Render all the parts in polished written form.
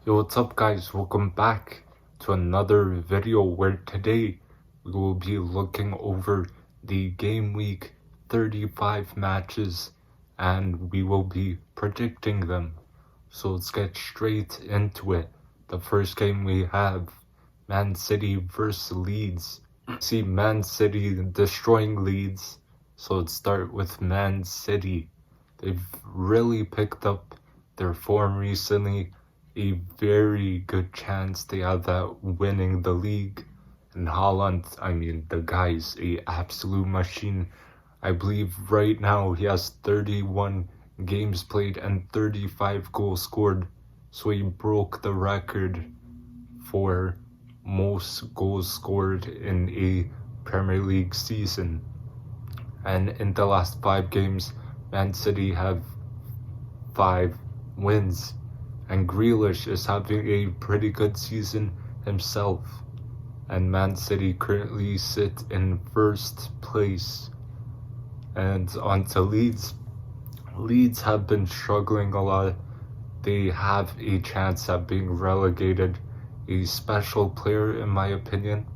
Yo, what's up guys? Welcome back to another video where today we will be looking over the game week 35 matches and we will be predicting them. So let's get straight into it. The first game we have Man City versus Leeds. See Man City destroying Leeds. So let's start with Man City. They've really picked up their form recently. A very good chance they have that winning the league. And Haaland, the guy's a absolute machine. I believe right now he has 31 games played and 35 goals scored. So he broke the record for most goals scored in a Premier League season. And in the last 5 games, Man City have 5 wins. And Grealish is having a pretty good season himself. And Man City currently sit in first place. And on to Leeds. Leeds have been struggling a lot. They have a chance at being relegated. A special player, in my opinion,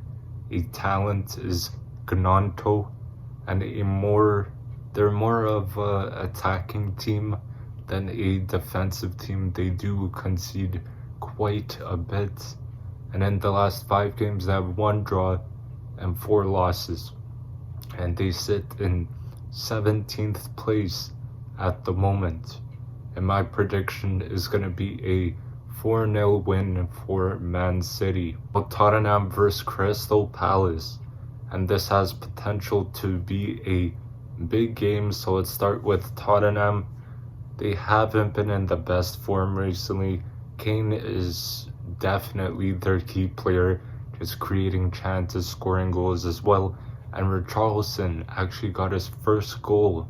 a talent, is Gnonto. And they're more of an attacking team than a defensive team. They do concede quite a bit. And in the last 5 games, they have 1 draw and 4 losses. And they sit in 17th place at the moment. And my prediction is going to be a 4-0 win for Man City. Tottenham versus Crystal Palace. And this has potential to be a big game. So let's start with Tottenham. They haven't been in the best form recently. Kane is definitely their key player, just creating chances, scoring goals as well. And Richarlison actually got his first goal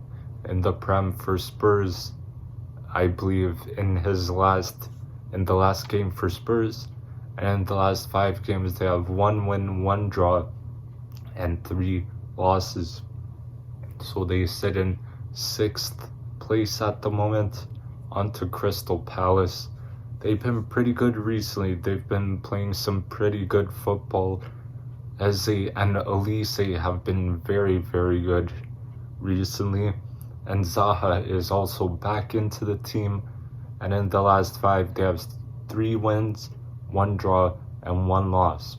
in the Prem for Spurs, I believe, in the last game for Spurs. And in the last 5 games, they have 1 win, 1 draw, and 3 losses. So they sit in 6th place at the moment. Onto Crystal Palace. They've been pretty good recently. They've been playing some pretty good football. Eze and Elise have been very, very good recently. And Zaha is also back into the team. And in the last 5, they have 3 wins, 1 draw, and 1 loss.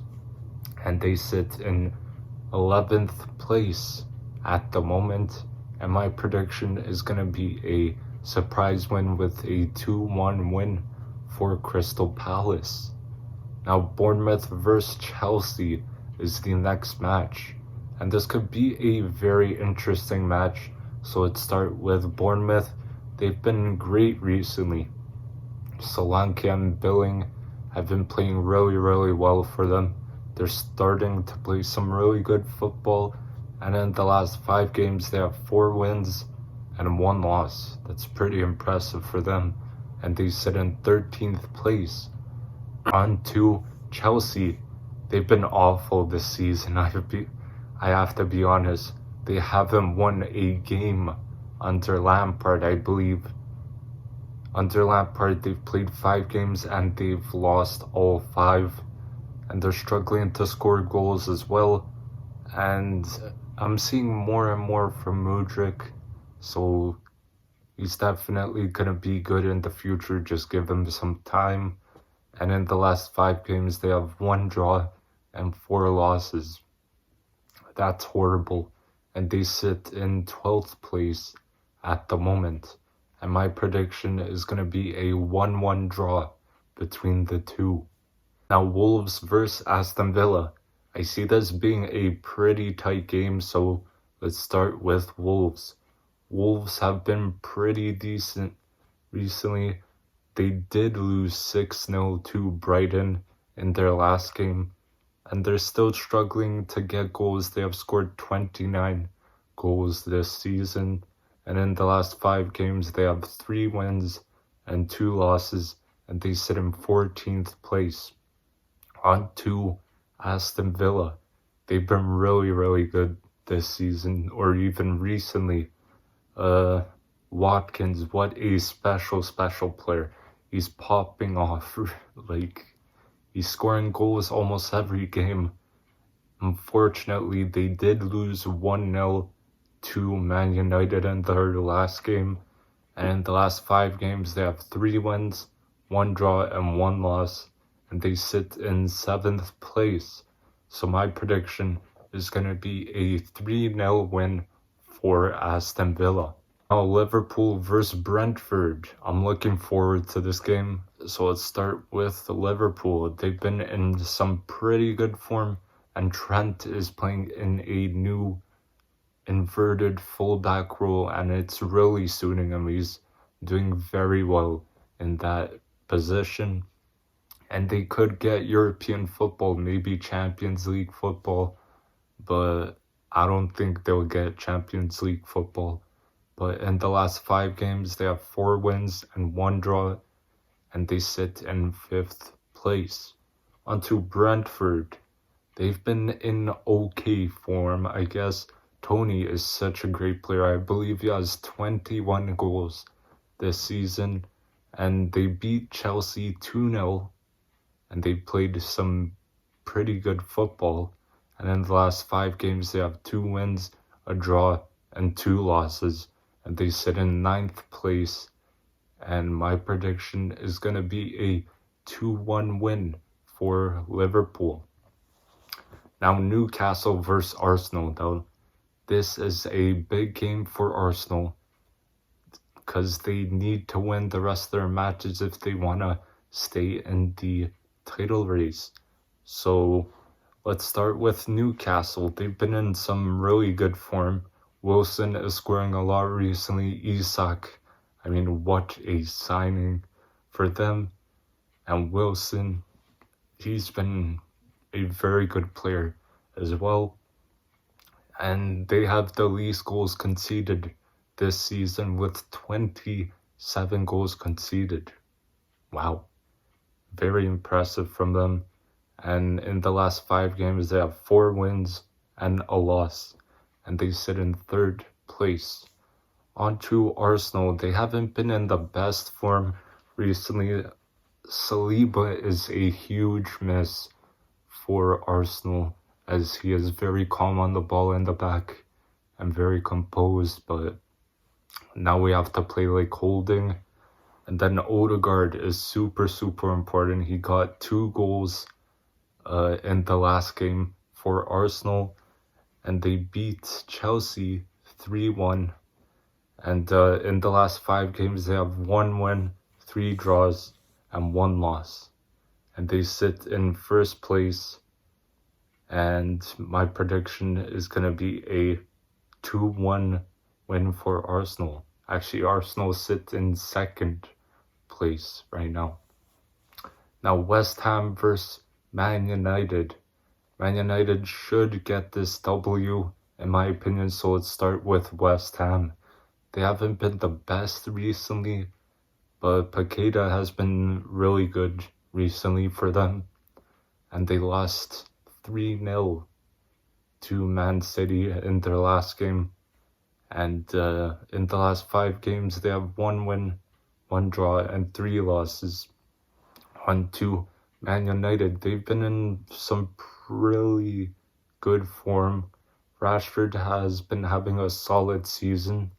And they sit in 11th place at the moment. And my prediction is going to be a surprise win with a 2-1 win for Crystal Palace. Now Bournemouth versus Chelsea is the next match. And this could be a very interesting match. So let's start with Bournemouth. They've been great recently. Solanke and Billing have been playing really, really well for them. They're starting to play some really good football. And in the last 5 games, they have 4 wins and 1 loss. That's pretty impressive for them. And they sit in 13th place. On to Chelsea. They've been awful this season. I have to be honest. They haven't won a game under Lampard, I believe. Under Lampard, they've played 5 games and they've lost all 5. And they're struggling to score goals as well. And I'm seeing more and more from Mudryk, so he's definitely going to be good in the future. Just give him some time. And in the last 5 games, they have 1 draw and 4 losses. That's horrible. And they sit in 12th place at the moment. And my prediction is going to be a 1-1 draw between the two. Now Wolves versus Aston Villa. I see this being a pretty tight game, so let's start with Wolves. Wolves have been pretty decent recently. They did lose 6-0 to Brighton in their last game, and they're still struggling to get goals. They have scored 29 goals this season, and in the last 5 games, they have 3 wins and 2 losses, and they sit in 14th place. On to Aston Villa. They've been really, really good this season, or even recently. Watkins, what a special player. he's popping off. Like, he's scoring goals almost every game. Unfortunately, they did lose 1-0 to Man United in their last game. And in the last 5 games, they have 3 wins, 1 draw, and 1 loss. And they sit in 7th place. So my prediction is going to be a 3-0 win for Aston Villa. Now, Liverpool versus Brentford. I'm looking forward to this game. So let's start with Liverpool. They've been in some pretty good form, and Trent is playing in a new inverted fullback role, and it's really suiting him. He's doing very well in that position, and they could get European football, maybe Champions League football, but I don't think they'll get Champions League football. But in the last 5 games, they have 4 wins and 1 draw, and they sit in 5th place. Onto Brentford. They've been in okay form, I guess. Tony is such a great player. I believe he has 21 goals this season, and they beat Chelsea 2-0, and they played some pretty good football. And in the last 5 games, they have 2 wins, a draw, and 2 losses, and they sit in 9th place. And my prediction is going to be a 2-1 win for Liverpool. Now, Newcastle versus Arsenal, though. This is a big game for Arsenal because they need to win the rest of their matches if they want to stay in the title race. So let's start with Newcastle. They've been in some really good form. Wilson is scoring a lot recently. Isak, I mean, what a signing for them. And Wilson, he's been a very good player as well. And they have the least goals conceded this season with 27 goals conceded. Wow. Very impressive from them. And in the last 5 games, they have 4 wins and a loss, and they sit in 3rd place. On to Arsenal. They haven't been in the best form recently. Saliba is a huge miss for Arsenal, as he is very calm on the ball in the back and very composed, but now we have to play like holding. And then Odegaard is super important. He got 2 goals in the last game for Arsenal, and they beat Chelsea 3-1. And in the last 5 games, they have 1 win, 3 draws, and 1 loss. And they sit in 1st place. And my prediction is going to be a 2-1 win for Arsenal. Actually, Arsenal sits in 2nd place right now. Now, West Ham versus Man United. Man United should get this W, in my opinion, so let's start with West Ham. They haven't been the best recently, but Paqueta has been really good recently for them. And they lost 3-0 to Man City in their last game. And in the last 5 games, they have 1 win, 1 draw, and 3 losses. On to Man United. They've been in some really good form. Rashford has been having a solid season,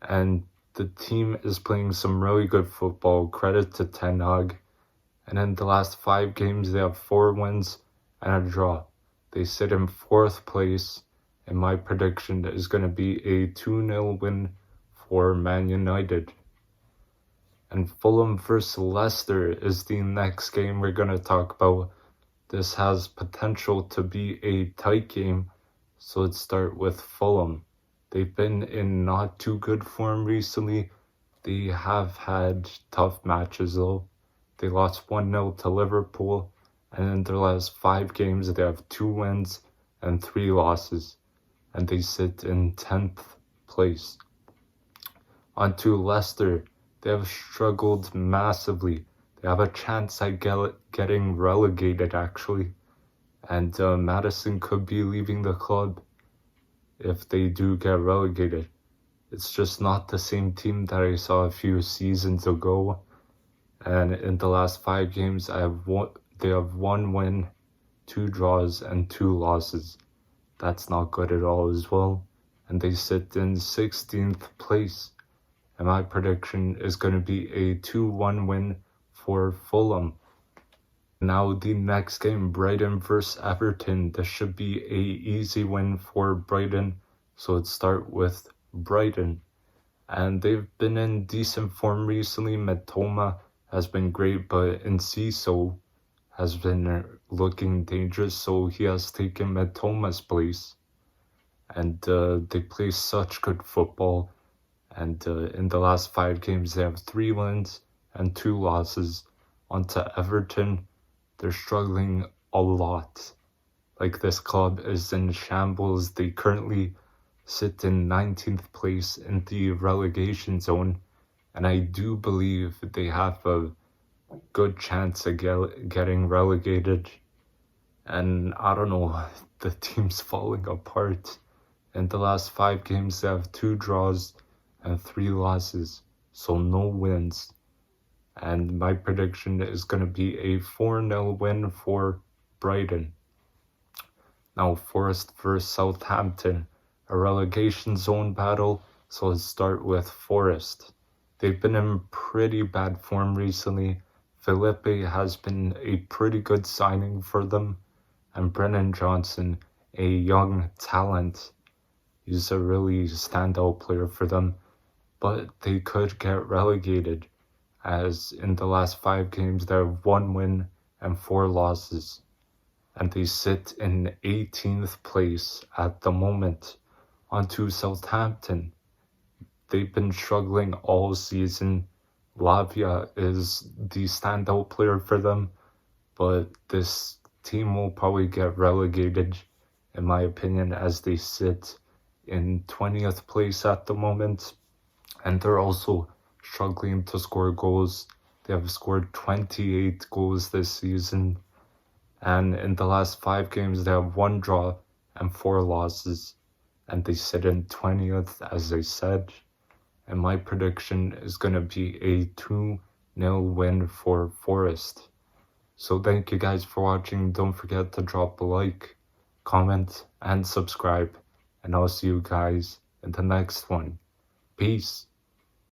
and the team is playing some really good football. Credit to Ten Hag. And in the last 5 games, they have 4 wins and a draw. They sit in 4th place, and my prediction is going to be a 2-0 win for Man United. And Fulham versus Leicester is the next game we're going to talk about. This has potential to be a tight game, so let's start with Fulham. They've been in not too good form recently. They have had tough matches though. They lost 1-0 to Liverpool, and in their last 5 games they have 2 wins and 3 losses, and they sit in 10th place. On to Leicester. They have struggled massively. They have a chance at getting relegated actually, and Maddison could be leaving the club if they do get relegated. It's just not the same team that I saw a few seasons ago, And in the last 5 games, they have 1 win, 2 draws, and 2 losses. That's not good at all as well. And they sit in 16th place. And my prediction is going to be a 2-1 win for Fulham. Now the next game, Brighton versus Everton. This should be a easy win for Brighton. So let's start with Brighton. And they've been in decent form recently. Matoma has been great, but Enciso has been looking dangerous, so he has taken Matoma's place. And they play such good football. And in the last 5 games, they have 3 wins and 2 losses. Onto Everton, they're struggling a lot. Like, this club is in shambles. They currently sit in 19th place in the relegation zone, and I do believe they have a good chance of getting relegated. And I don't know, the team's falling apart. In the last 5 games, they have 2 draws and 3 losses, so no wins. And my prediction is going to be a 4-0 win for Brighton. Now, Forest versus Southampton, a relegation zone battle, so let's start with Forest. They've been in pretty bad form recently. Felipe has been a pretty good signing for them, and Brennan Johnson, a young talent. He's a really standout player for them, but they could get relegated, as in the last 5 games they have 1 win and 4 losses. And they sit in 18th place at the moment. Onto Southampton. They've been struggling all season. Lavia is the standout player for them, but this team will probably get relegated, in my opinion, as they sit in 20th place at the moment. And they're also struggling to score goals. They have scored 28 goals this season. And in the last 5 games, they have 1 draw and 4 losses. And they sit in 20th, as I said. And my prediction is going to be a 2-0 win for Forest. So thank you guys for watching. Don't forget to drop a like, comment, and subscribe. And I'll see you guys in the next one. Peace.